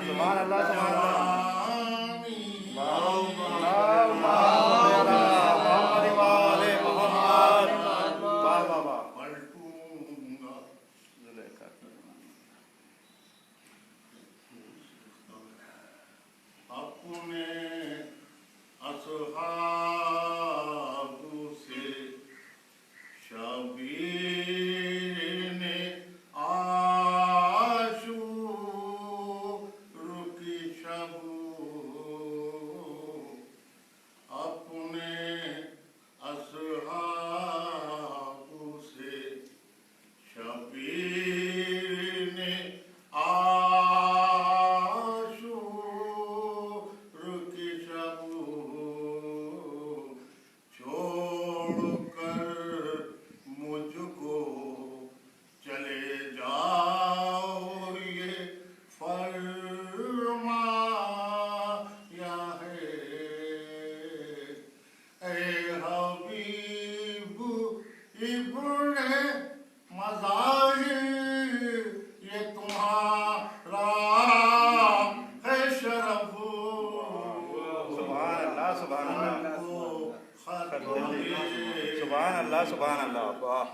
सुभान अल्लाह सुभान सुभान अल्लाह वाह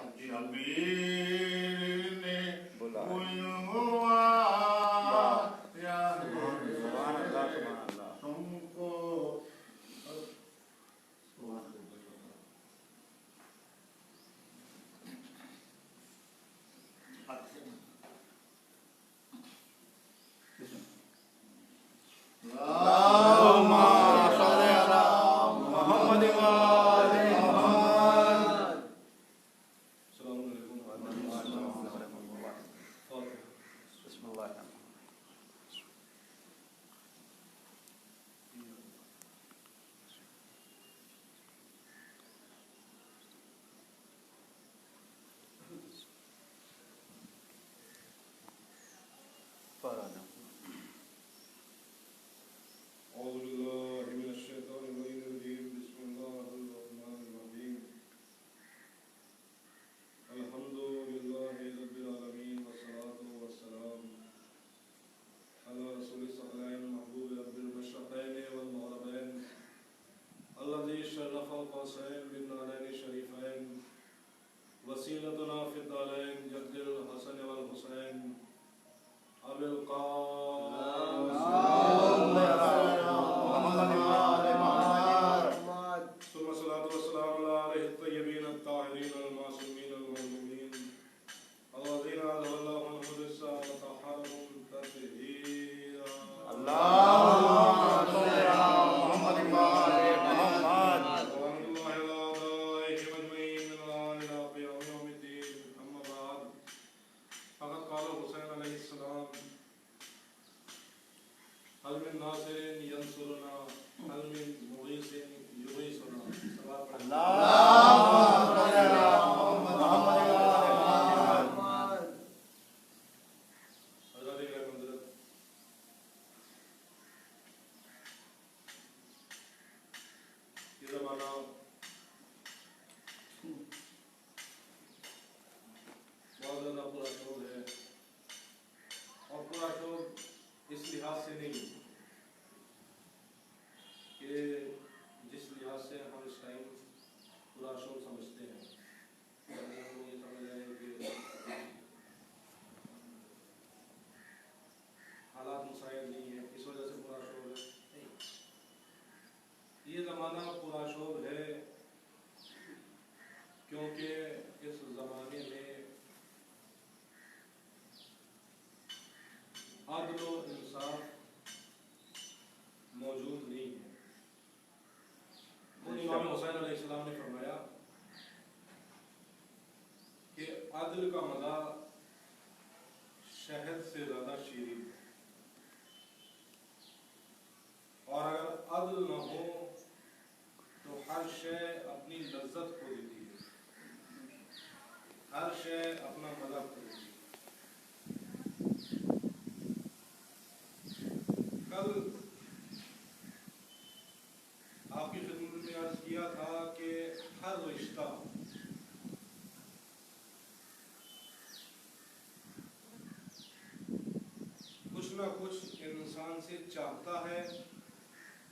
कुछ न ना कुछ इंसान से चाहता है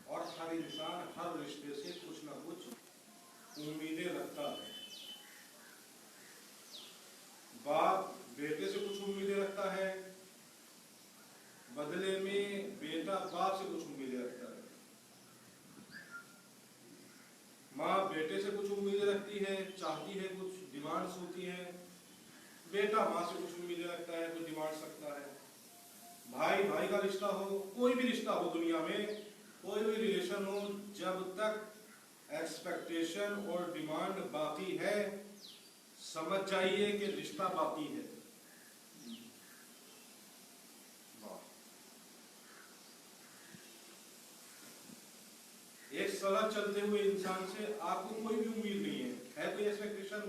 और हर इंसान हर रिश्ते से कुछ ना कुछ उम्मीदें रखता है। बाप बेटे से कुछ उम्मीदें रखता है, बदले में बेटा बाप से कुछ उम्मीदें रखता है। माँ बेटे से कुछ उम्मीदें रखती है, चाहती है, कुछ डिमांड्स होती हैं। बेटा माँ से कुछ उम्मीदें रखता है, कुछ डिमांड्स रखता है। भाई भाई का रिश्ता हो, कोई भी रिश्ता हो दुनिया में, कोई भी रिलेशन हो, जब तक एक्सपेक्टेशन और डिमांड बाकी है, समझ जाइए कि रिश्ता बाकी है। एक सड़क चलते हुए इंसान से आपको कोई भी उम्मीद नहीं है कोई एक्सपेक्टेशन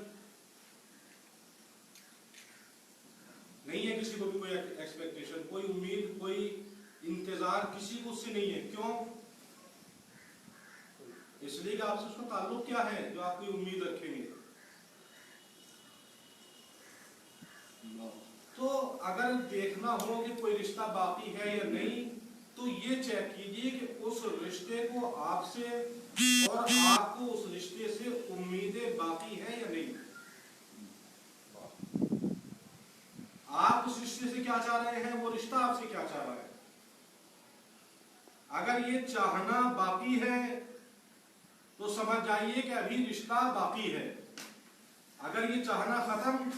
नहीं है, किसी को भी कोई एक्सपेक्टेशन, कोई उम्मीद, कोई इंतजार किसी को उससे नहीं है। क्यों? इसलिए कि आपसे उसका ताल्लुक क्या है जो आप कोई उम्मीद रखेंगे। तो अगर देखना हो कि कोई रिश्ता बाकी है या नहीं, तो ये चेक कीजिए कि उस रिश्ते को आपसे और आपको उस रिश्ते से उम्मीदें बाकी है या नहीं। आप उस रिश्ते से क्या चाह रहे हैं, वो रिश्ता आपसे क्या चाह रहा है। अगर ये चाहना बाकी है तो समझ जाइए कि अभी रिश्ता बाकी है। अगर ये चाहना खत्म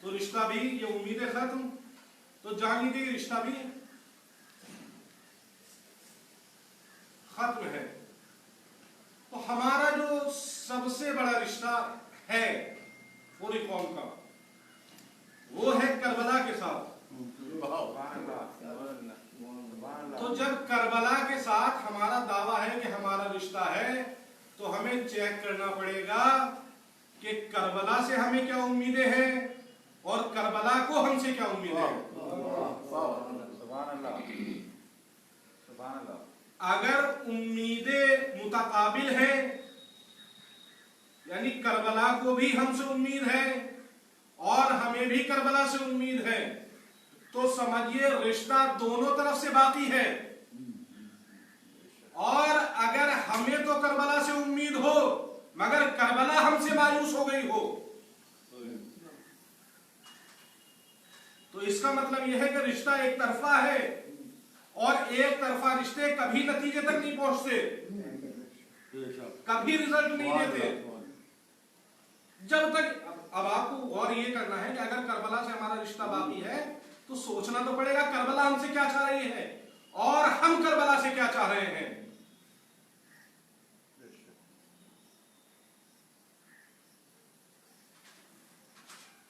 तो रिश्ता भी, ये उम्मीदें खत्म, तो जान लीजिए रिश्ता भी खत्म है। तो हमारा जो सबसे बड़ा रिश्ता है पूरी कौम का, वो है करबला के साथ। तो जब करबला के साथ हमारा दावा है कि हमारा रिश्ता है, तो हमें चेक करना पड़ेगा कि करबला से हमें क्या उम्मीदें हैं और करबला को हमसे क्या उम्मीदें हैं। अगर उम्मीदें मुतकाबिल हैं, यानी करबला को भी हमसे उम्मीद है और हमें भी करबला से उम्मीद है, तो समझिए रिश्ता दोनों तरफ से बाकी है। और अगर हमें तो करबला से उम्मीद हो मगर करबला हमसे मायूस हो गई हो, तो इसका मतलब यह है कि रिश्ता एक तरफा है और एक तरफा रिश्ते कभी नतीजे तक नहीं पहुंचते, कभी रिजल्ट नहीं देते। जब तक अब आपको गौर ये करना है कि अगर करबला से हमारा रिश्ता बाकी है तो सोचना तो पड़ेगा करबला हमसे क्या चाह रही है और हम करबला से क्या चाह रहे हैं।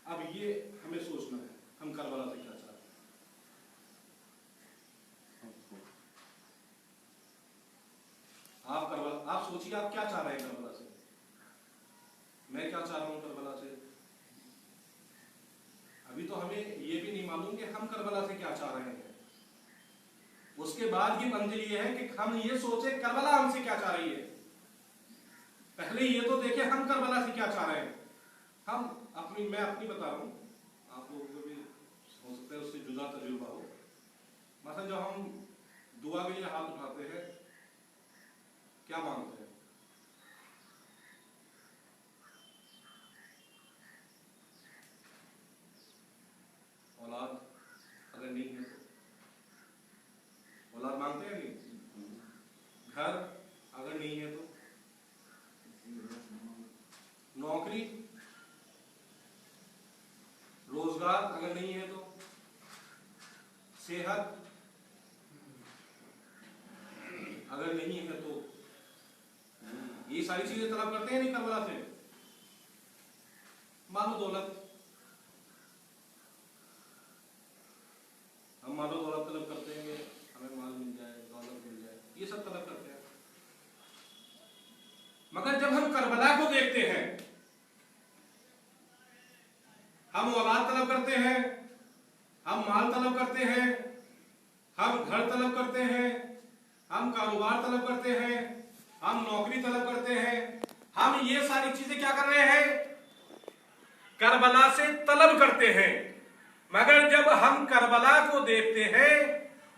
अब ये हमें सोचना है हम करबला से क्या चाह रहे हैं। आप सोचिए आप क्या चाह रहे हैं करबला से, मैं क्या चाह रहा हूं करबला से। अभी तो हमें ये भी नहीं मालूम कि हम करबला से क्या चाह रहे हैं। उसके बाद की मंजिल ये है कि हम ये सोचे करबला हमसे क्या चाह रही है। पहले ये तो देखें हम करबला से क्या चाह रहे हैं। मैं अपनी बता रहा हूं, आप लोगों को भी हो सकता है उससे जुदा तजुर्बा हो। मतलब जब हम दुआ के लिए हाथ उठाते हैं, क्या मांगते हैं? औलाद अगर नहीं है तो औलाद मांगते हैं नहीं। घर अगर नहीं है तो नौकरी, रोजगार अगर नहीं है तो सेहत अगर नहीं है तो ये सारी चीजें तलब करते हैं नहीं करबला से। मालो दौलत, हम मालो दौलत तलब करते हैं, हमें माल मिल जाए, दौलत मिल जाए, ये सब तलब करते हैं। मगर जब हम करबला को देखते हैं, हम औलाद तलब करते हैं, हम माल तलब करते हैं, हम घर तलब करते हैं, हम कारोबार तलब करते हैं, हम नौकरी तलब करते हैं। हम ये सारी चीजें क्या कर रहे हैं? करबला से तलब करते हैं। मगर जब हम करबला को देखते हैं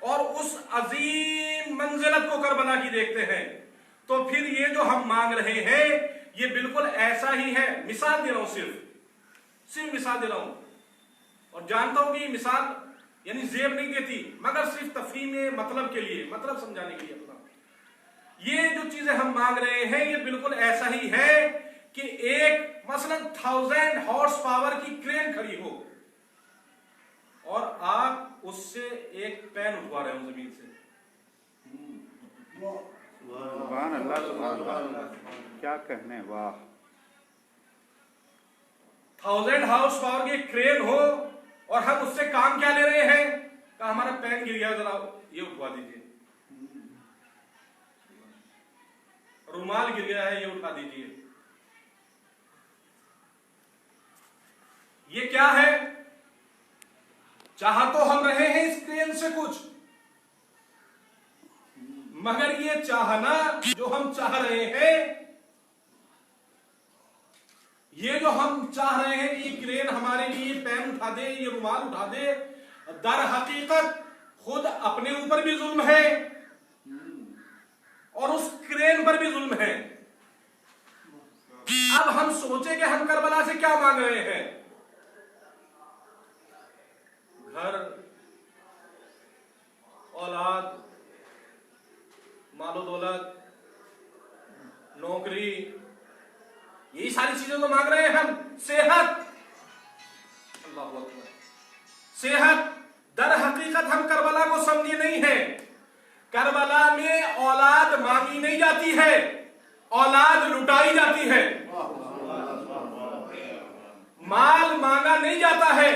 और उस अजीम मंजिलत को करबला की देखते हैं, तो फिर ये जो हम मांग रहे हैं ये बिल्कुल ऐसा ही है। मिसाल दे रहा हूं, सिर्फ मिसाल दे रहा हूं, और जानता हूं कि ये मिसाल यानी जेब नहीं देती, मगर सिर्फ तफहीम मतलब के लिए, मतलब समझाने के लिए अपना। ये जो चीजें हम मांग रहे हैं ये बिल्कुल ऐसा ही है कि एक मसलन 1000 हॉर्स पावर की क्रेन खड़ी हो और आप उससे एक पेन उठवा रहे हो जमीन से। सुभान अल्लाह, सुभान अल्लाह, क्या कहने, वाह। 1000 हॉर्स पावर की क्रेन हो और हम उससे काम क्या ले रहे हैं? कहा हमारा पेन गिर गया, जरा ये उठवा दीजिए, रुमाल गिर गया है ये उठा दीजिए। ये क्या है? चाह तो हम रहे हैं इस क्रेन से कुछ, मगर ये चाहना जो हम चाह रहे हैं, ये जो हम चाह रहे हैं कि ये क्रेन हमारे लिए पेन उठा दे, ये रुमाल उठा दे, दर हकीकत खुद अपने ऊपर भी जुल्म है और उस क्रेन पर भी जुल्म है। अब हम सोचे कि हम करबला से क्या मांग रहे हैं? घर, औलाद, मालो दौलत, नौकरी, यही सारी चीजें तो मांग रहे हैं हम। सेहत, अल्लाह अकबर, सेहत। दर हकीकत हम करबला को समझे नहीं है। करबला में औलाद मांगी नहीं जाती है, औलाद लुटाई जाती है। माल मांगा नहीं जाता है,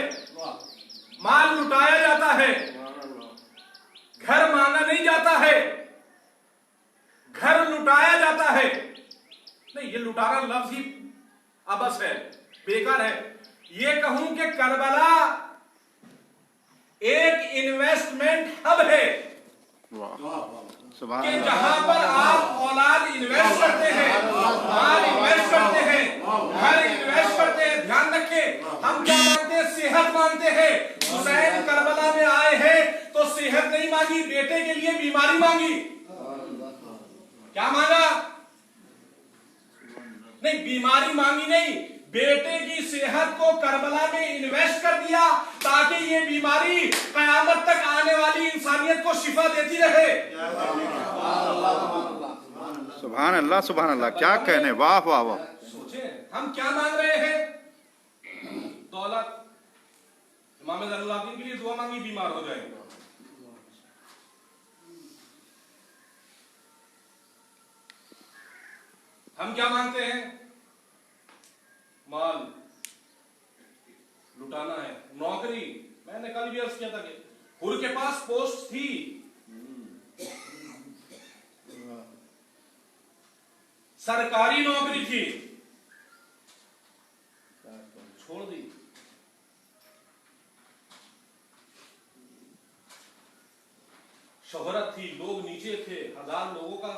माल लुटाया जाता है। घर मांगा नहीं जाता है, घर लुटाया जाता है। नहीं, ये लुटाना लफ्ज ही अबस है, बेकार है। ये कहूं कि करबला एक इन्वेस्टमेंट हब है कि जहां पर आप औलाद इन्वेस्ट करते हैं, माल इन्वेस्ट करते हैं, घर इन्वेस्ट करते हैं। ध्यान रखें, हम क्या मांगते हैं? सेहत मांगते हैं। हुसैन करबला में आए हैं तो सेहत नहीं मांगी, बेटे के लिए बीमारी मांगी। क्या मांगा? नहीं, बीमारी मांगी नहीं, बेटे की सेहत को करबला में इन्वेस्ट कर दिया ताकि ये बीमारी कयामत तक आने वाली इंसानियत को शिफा देती रहे। सुभान अल्लाह, सुभान अल्लाह, क्या कहने, वाह वाह वाह। सोचे हम क्या मांग रहे हैं? दौलत। इमाम ज़ैनुल के लिए दुआ मांगी, बीमार हो जाए। हम क्या मांगते हैं? माल लुटाना है, नौकरी। मैंने कल भी अर्ज किया था कि हुर के पास पोस्ट थी, सरकारी नौकरी थी, छोड़ दी। शोहरत थी, लोग नीचे थे, 1000 लोगों का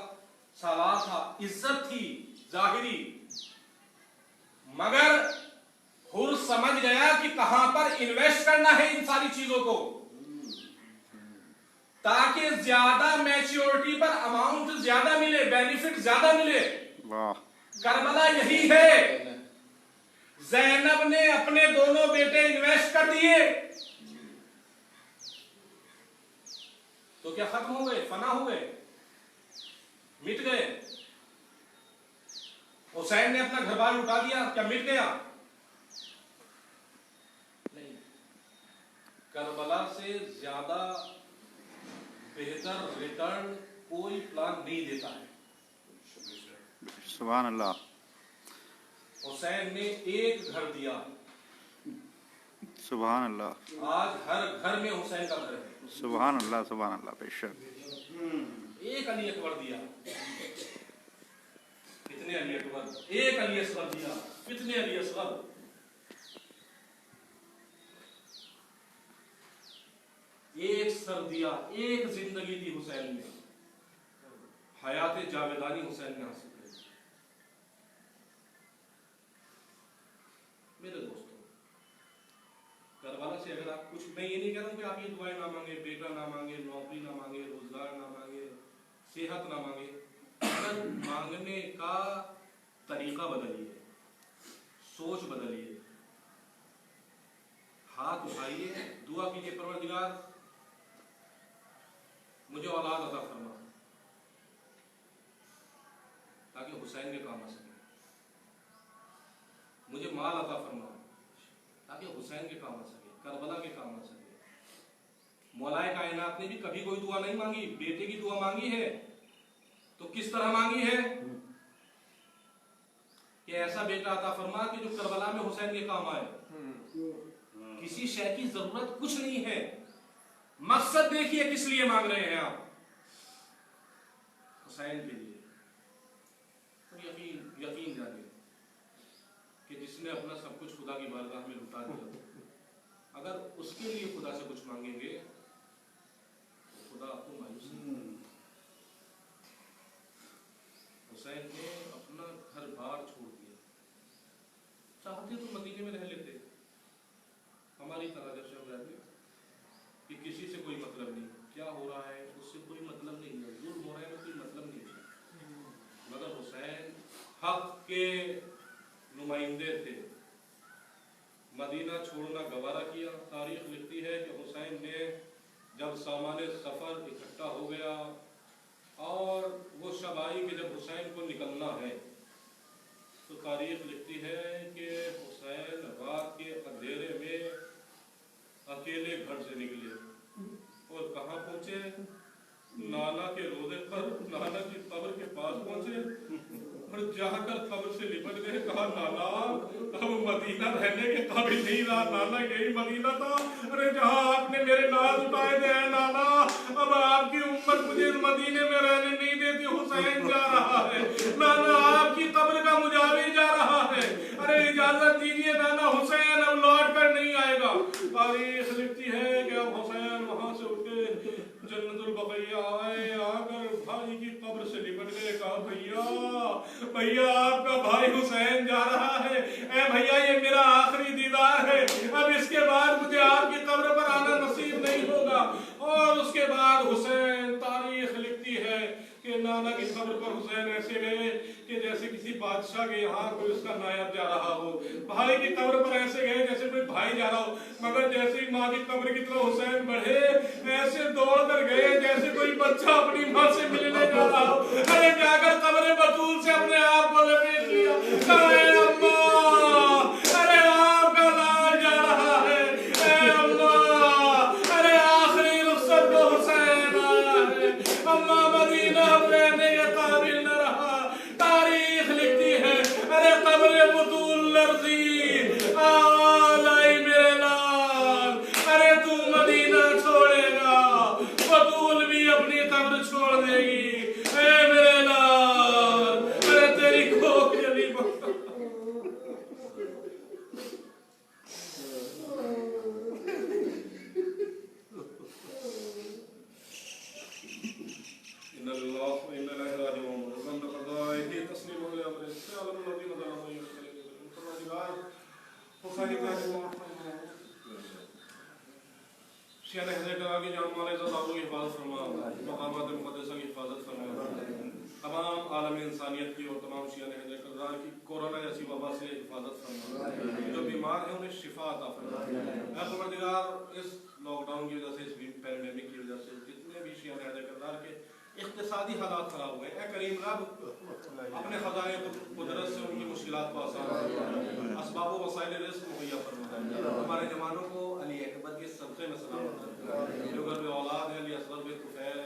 सालार था, इज्जत थी जाहिरी। मगर हुर समझ गया कि कहां पर इन्वेस्ट करना है इन सारी चीजों को, ताकि ज्यादा मैच्योरिटी पर अमाउंट ज्यादा मिले, बेनिफिट ज्यादा मिले। करबला यही है। ज़ैनब ने अपने दोनों बेटे इन्वेस्ट कर दिए तो क्या खत्म हो गए? फना हो गए, मिट गए। हुसैन ने अपना घर बार लुटा दिया, क्या मिट गया? नहीं। करबला से ज्यादा बेहतर रिटर्न कोई प्लान नहीं देता है। सुभान अल्लाह। हुसैन ने एक घर दिया, सुभान अल्लाह। आज हर घर में हुसैन का घर है। सुभान अल्लाह, सुभान अल्लाह, बेशक। एक अली अकबर दिया, कितने अली अकबर? एक अली असगर दिया, कितने अली असगर? एक सर दिया, एक जिंदगी दी हुसैन ने, हयात जावेदानी हुसैन ने हासिल की। मेरे दोस्तों, करबला से अगर आप कुछ, मैं ये नहीं कह रहा हूँ कि आप ये दुआएं ना मांगे, बेटा ना मांगे, नौकरी ना मांगे, रोजगार ना मांगे, सेहत ना मांगे, अगर मांगने का तरीका बदलिए, सोच बदलिए, हाथ उठाइए, दुआ कीजिए, परवरदिगार मुझे औलाद अता फरमा ताकि हुसैन के काम आ सके, मुझे माल अता फरमा ताकि हुसैन के काम आ सके, करबला के काम आ सके। मौलाए कायनात ने भी कभी कोई दुआ नहीं मांगी, बेटे की दुआ मांगी है तो किस तरह मांगी है कि ऐसा बेटा अता फरमा कि जो करबला में हुसैन के काम आए। किसी शय की जरूरत कुछ नहीं है, मकसद देखिए किस लिए मांग रहे हैं आप, हुसैन के लिए। और यकीन जानिए कि जिसने अपना सब कुछ खुदा की बारगाह में लुटा दिया, अगर उसके लिए खुदा से कुछ मांगेंगे तो खुदा आपको मायूस नहीं। हुसैन ने अपना घर बार छोड़ दिया, चाहते तो मदीने में रह लेते हमारी तरह, जैसे हम रहते कि किसी से कोई मतलब नहीं, क्या हो रहा है उससे कोई मतलब नहीं है, जुल्म हो रहा है कोई मतलब नहीं है। मगर हुसैन हक के नुमाइंदे थे, मदीना छोड़ना गवारा किया। तारीख लिखती है कि हुसैन ने जब सामाने सफर इकट्ठा हो गया और वो शब आई कि जब हुसैन को निकलना है, तो तारीख लिखती है कि हुसैन रात के अंधेरे में अकेले घर से निकले और कहाँ पहुंचे, नाना के रोजे पर, नाना की कब्र के पास पहुंचे और जाकर कब्र से लिपट गए। कहा नाना अब मदीना रहने के काबिल नहीं रहा, नाना यही मदीना था, अरे जहाँ आपने मेरे नाज उठाए थे नाना, अब आपकी उम्मत मुझे मदीने में रहने नहीं देती, हुसैन जा रहा है नाना, आपकी कब्र का मुजाविर जा रहा है, अरे इजाजत दीजिए नाना, हुसैन अब लौट कर नहीं आएगा। तारीख लिखती है कि अब हुसैन वहां से उठ के जन्नतुल बक़िया आए, आकर भाई की कब्र से लिपट गए। कहा भैया आपका भाई हुसैन जा रहा है, ए भैया ये मेरा आखिरी दीदार है, अब इसके बाद मुझे आपकी कब्र पर आना नसीब नहीं होगा। और उसके बाद हुसैन, तारीख लिखती है कि नाना की कब्र पर हुसैन ऐसे गए कि जैसे किसी बादशाह के यहाँ कोई उसका नायब जा रहा हो, भाई की कब्र पर ऐसे गए जैसे कोई भाई जा रहा हो, मगर जैसे ही माँ की कब्र की तरफ हुसैन बढ़े ऐसे दौड़ कर गए जैसे कोई बच्चा अपनी माँ से मिलने जा रहा हो। अरे जाकर कब्र बतूल से अपने आप को लपेट लिया, अम्मा अरे आपका लाल जा रहा है, अम्मा अरे आखिरी रुखसत को हुसैन आया है, अम्मा मदीना रहने के काबिल न रहा। तारीख लिखती है अरे कब्र बतूल लर्जी आवाज आई मेरे लाल, अरे तू मदीना छोड़ेगा, बतूल भी अपनी कब्र छोड़ देगी, ए मेरे लाल, अरे तेरी खोख जली तमाम आलम इंसानियत की और तमाम शिया ने की कोरोना जैसी वबा से हिफाजत फरमा, जो बीमार हैं उन्हें शिफा अता फरमा। इस लॉकडाउन की वजह से, इस पैंडेमिक की वजह से जितने भी शिया ने के इक़्तिसादी हालात खराब हुए हैं, करीम रब अपने खजाने कुदरत से उनकी मुश्किलात को आसान फरमा, असबाब व वसाइल रिज़्क़ मुहैया फरमा, हमारे जवानों को अली अकबर के सदक़े में सलामत रखना, जो घर में औलाद है अली असगर बिन तुफ़ैल